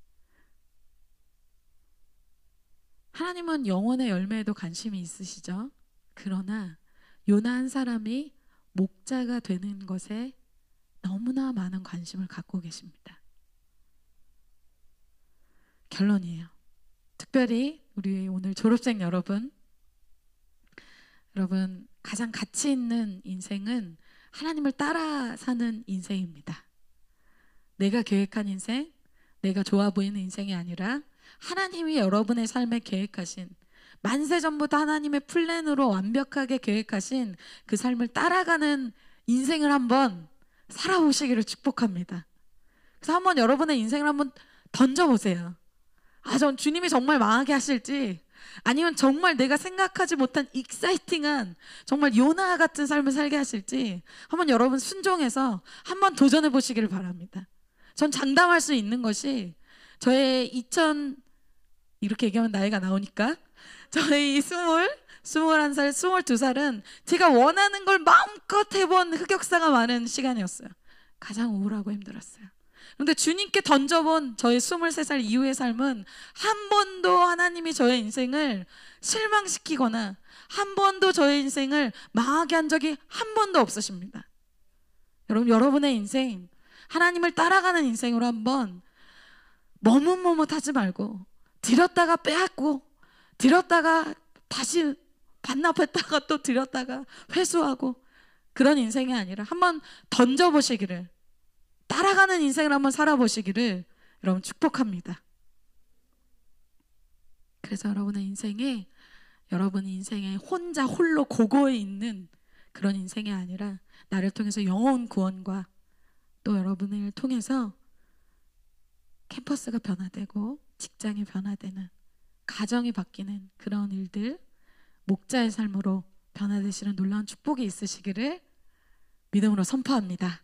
하나님은 영혼의 열매에도 관심이 있으시죠. 그러나 요나 한 사람이 목자가 되는 것에 너무나 많은 관심을 갖고 계십니다. 결론이에요. 특별히 우리 오늘 졸업생 여러분 가장 가치 있는 인생은 하나님을 따라 사는 인생입니다. 내가 계획한 인생, 내가 좋아 보이는 인생이 아니라 하나님이 여러분의 삶에 계획하신, 만세 전부터 하나님의 플랜으로 완벽하게 계획하신 그 삶을 따라가는 인생을 한번 살아보시기를 축복합니다. 그래서 한번 여러분의 인생을 한번 던져보세요. 전 주님이 정말 망하게 하실지, 아니면 정말 내가 생각하지 못한 익사이팅한 정말 요나 같은 삶을 살게 하실지 한번 여러분 순종해서 한번 도전해 보시기를 바랍니다. 전 장담할 수 있는 것이 저의 이렇게 얘기하면 나이가 나오니까 저희 21살, 22살은 제가 원하는 걸 마음껏 해본 흑역사가 많은 시간이었어요. 가장 우울하고 힘들었어요. 그런데 주님께 던져본 저의 23살 이후의 삶은 한 번도 하나님이 저의 인생을 실망시키거나 한 번도 저의 인생을 망하게 한 적이 한 번도 없으십니다. 여러분의 인생, 하나님을 따라가는 인생으로 한번 머뭇머뭇하지 말고 들였다가 빼앗고 들였다가 다시 반납했다가 또 들였다가 회수하고 그런 인생이 아니라 한번 던져보시기를, 따라가는 인생을 한번 살아보시기를 여러분 축복합니다. 그래서 여러분의 인생이 혼자 홀로 고고에 있는 그런 인생이 아니라 나를 통해서 영혼 구원과 또 여러분을 통해서 캠퍼스가 변화되고 직장이 변화되는, 가정이 바뀌는 그런 일들, 목자의 삶으로 변화되시는 놀라운 축복이 있으시기를 믿음으로 선포합니다.